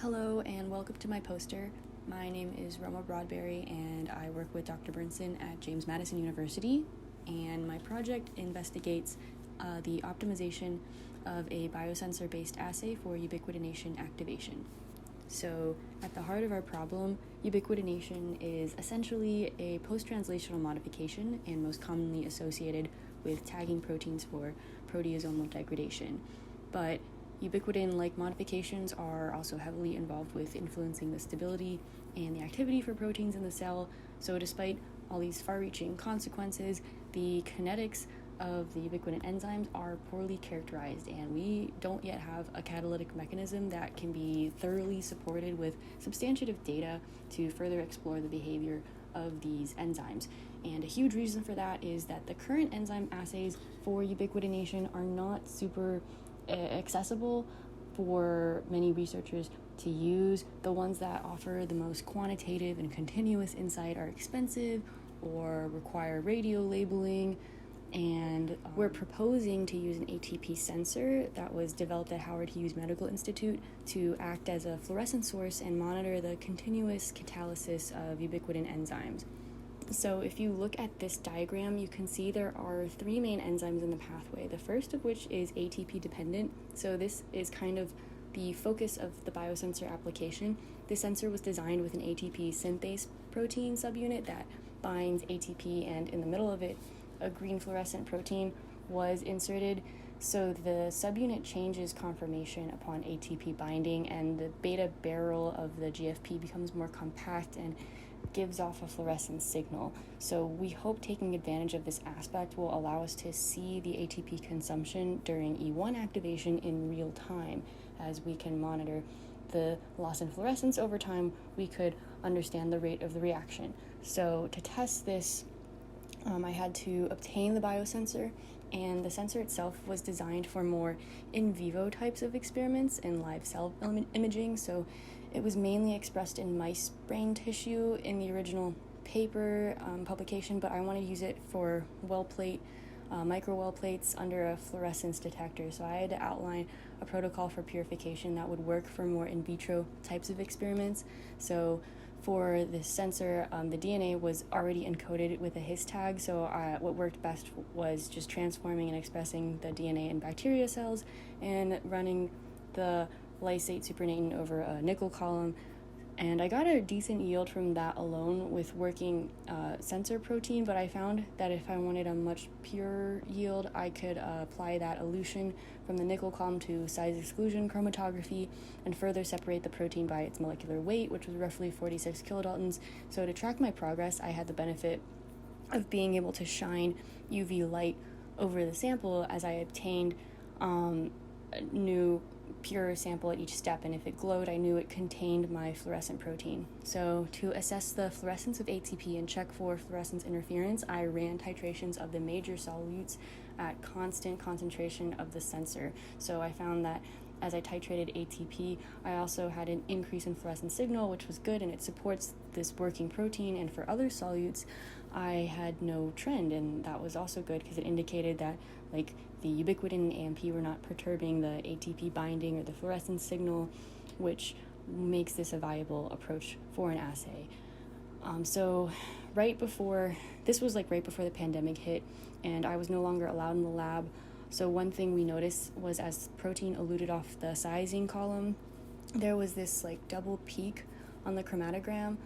Hello and welcome to my poster. My name is Roma Broadberry and I work with Dr. Bernson at James Madison University, and my project investigates the optimization of a biosensor-based assay for ubiquitination activation. So at the heart of our problem, ubiquitination is essentially a post-translational modification and most commonly associated with tagging proteins for proteasomal degradation. But ubiquitin-like modifications are also heavily involved with influencing the stability and the activity for proteins in the cell. So despite all these far-reaching consequences, the kinetics of the ubiquitin enzymes are poorly characterized, and we don't yet have a catalytic mechanism that can be thoroughly supported with substantive data to further explore the behavior of these enzymes. And a huge reason for that is that the current enzyme assays for ubiquitination are not super accessible for many researchers to use. The ones that offer the most quantitative and continuous insight are expensive or require radio labeling, and we're proposing to use an ATP sensor that was developed at Howard Hughes Medical Institute to act as a fluorescent source and monitor the continuous catalysis of ubiquitin enzymes. So if you look at this diagram, you can see there are three main enzymes in the pathway, the first of which is ATP dependent. So this is kind of the focus of the biosensor application. This sensor was designed with an ATP synthase protein subunit that binds ATP, and in the middle of it, a green fluorescent protein was inserted. So the subunit changes conformation upon ATP binding, and the beta barrel of the GFP becomes more compact and gives off a fluorescent signal. So we hope taking advantage of this aspect will allow us to see the ATP consumption during E1 activation in real time. As we can monitor the loss in fluorescence over time, we could understand the rate of the reaction. So to test this, I had to obtain the biosensor, and the sensor itself was designed for more in vivo types of experiments in live cell imaging. So it was mainly expressed in mice brain tissue in the original paper publication, but I wanted to use it for well plate, micro well plates under a fluorescence detector. So I had to outline a protocol for purification that would work for more in vitro types of experiments. So for this sensor, the DNA was already encoded with a his tag, so what worked best was just transforming and expressing the DNA in bacteria cells and running the lysate supernatant over a nickel column. And I got a decent yield from that alone with working sensor protein, but I found that if I wanted a much pure yield, I could apply that elution from the nickel column to size exclusion chromatography and further separate the protein by its molecular weight, which was roughly 46 kilodaltons. So to track my progress, I had the benefit of being able to shine UV light over the sample as I obtained a new pure sample at each step, and if it glowed, I knew it contained my fluorescent protein. So to assess the fluorescence of ATP and check for fluorescence interference, I ran titrations of the major solutes at constant concentration of the sensor. So I found that as I titrated ATP, I also had an increase in fluorescent signal, which was good, and it supports this working protein. And for other solutes, I had no trend, and that was also good because it indicated that like the ubiquitin and AMP were not perturbing the ATP binding or the fluorescence signal, which makes this a viable approach for an assay. So right before the pandemic hit, and I was no longer allowed in the lab. So one thing we noticed was as protein eluted off the sizing column, there was this like double peak on the chromatogram,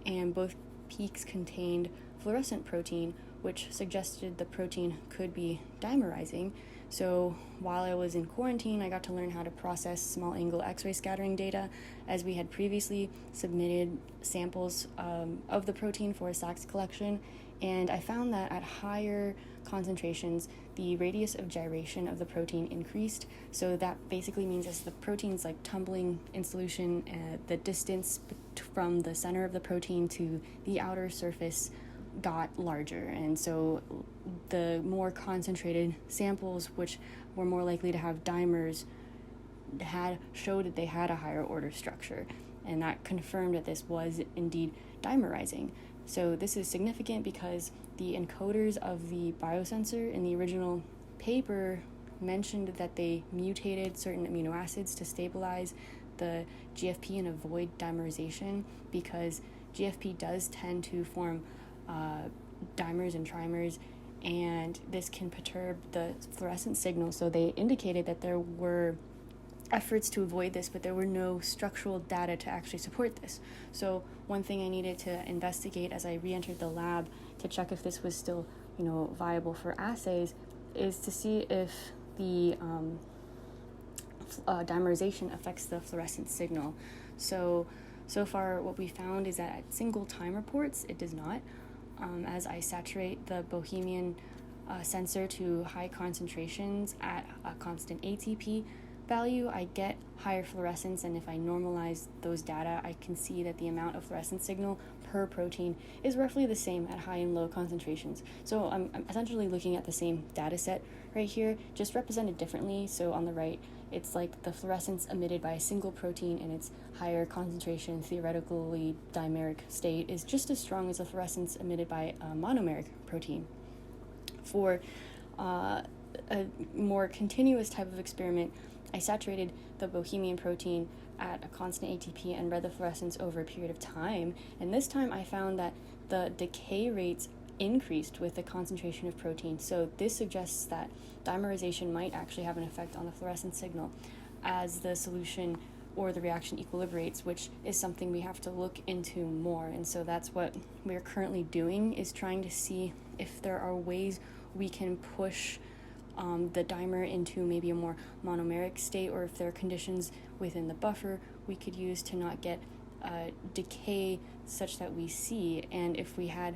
and both peaks contained fluorescent protein, which suggested the protein could be dimerizing. So while I was in quarantine, I got to learn how to process small angle X-ray scattering data, as we had previously submitted samples of the protein for a SACS collection, and I found that at higher concentrations, the radius of gyration of the protein increased. So that basically means as the protein's like tumbling in solution, the distance from the center of the protein to the outer surface got larger, and so the more concentrated samples, which were more likely to have dimers, showed that they had a higher order structure, and that confirmed that this was indeed dimerizing. So this is significant because the encoders of the biosensor in the original paper mentioned that they mutated certain amino acids to stabilize the GFP and avoid dimerization, because GFP does tend to form dimers and trimers, and this can perturb the fluorescent signal. So they indicated that there were efforts to avoid this, but there were no structural data to actually support this. So one thing I needed to investigate as I re-entered the lab to check if this was still, viable for assays, is to see if the dimerization affects the fluorescent signal. So far what we found is that at single time reports, it does not. As I saturate the Bohemian sensor to high concentrations at a constant ATP value, I get higher fluorescence, and if I normalize those data, I can see that the amount of fluorescent signal per protein is roughly the same at high and low concentrations. So I'm essentially looking at the same data set right here, just represented differently. So on the right, it's like the fluorescence emitted by a single protein in its higher concentration, theoretically dimeric state is just as strong as the fluorescence emitted by a monomeric protein. For a more continuous type of experiment, I saturated the Bohemian protein at a constant ATP and read the fluorescence over a period of time, and this time I found that the decay rates increased with the concentration of protein. So this suggests that dimerization might actually have an effect on the fluorescent signal as the solution or the reaction equilibrates, which is something we have to look into more. And so that's what we're currently doing, is trying to see if there are ways we can push the dimer into maybe a more monomeric state, or if there are conditions within the buffer we could use to not get decay such that we see. And if we had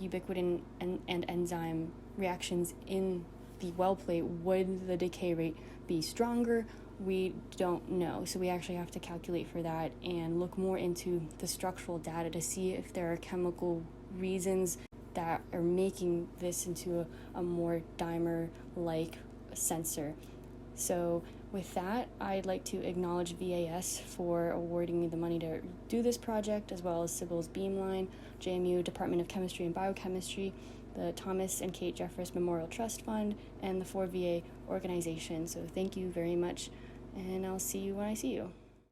ubiquitin and enzyme reactions in the well plate, would the decay rate be stronger? We don't know. So we actually have to calculate for that and look more into the structural data to see if there are chemical reasons that are making this into a more dimer-like sensor. So with that, I'd like to acknowledge VAS for awarding me the money to do this project, as well as Sybil's Beamline, JMU Department of Chemistry and Biochemistry, the Thomas and Kate Jeffress Memorial Trust Fund, and the 4VA organization. So thank you very much, and I'll see you when I see you.